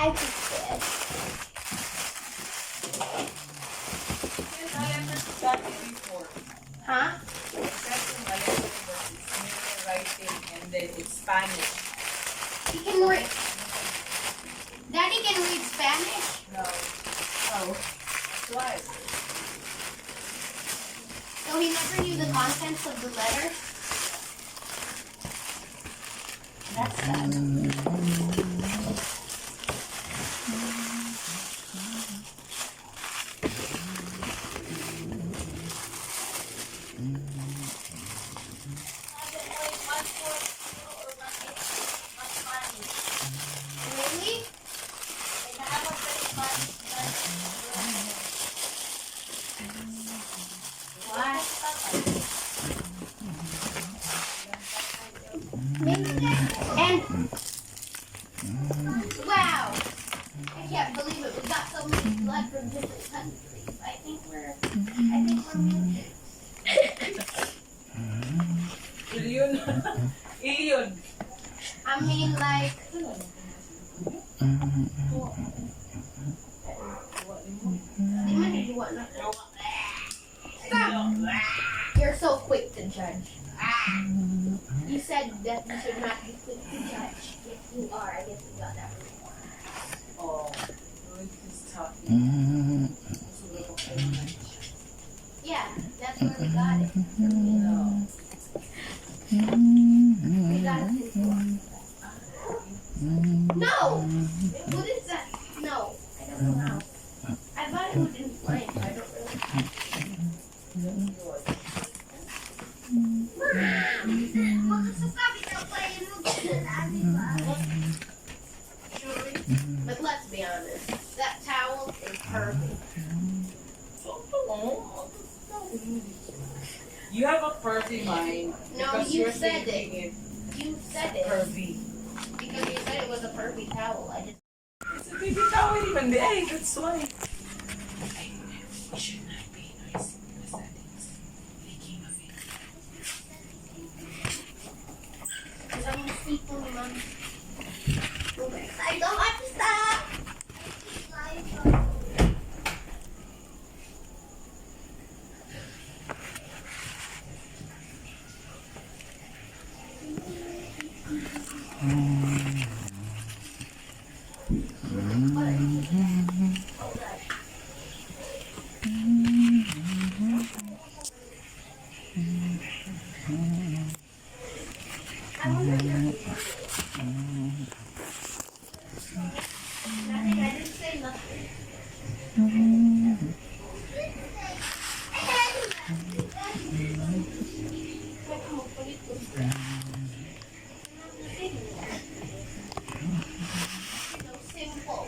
I prepared. Yes, I understand it before. Huh? Except in Alexis was it's mirror writing and then it's Spanish. He can read. Daddy can read Spanish? No. Oh. What? So he never knew the contents of the letter? That's sad. Really? What? And wow! I can't believe it. We got so many blood from different countries. I think we're muted. Ilion. Ilion. I mean, like, di man did you want to? Stop! You're so quick to judge. You said that you should not be quick to judge. If you are, I guess you got that wrong. Oh, Ruth is talking. Yeah, that's where we got it. No. We got it before. No! What is that? No, I don't know how. I thought it was in blank. I don't really. But let's be honest, that towel is perfect. You have a pervy mind. No, because you you're said thinking You said it pervy. because you said it was a perfect towel. I just. It's a baby towel even there. That's why. We should not be noisy because that is leaking of it. Because I'm gonna speak for my mom. I don't want to stop. I didn't say nothing. So simple.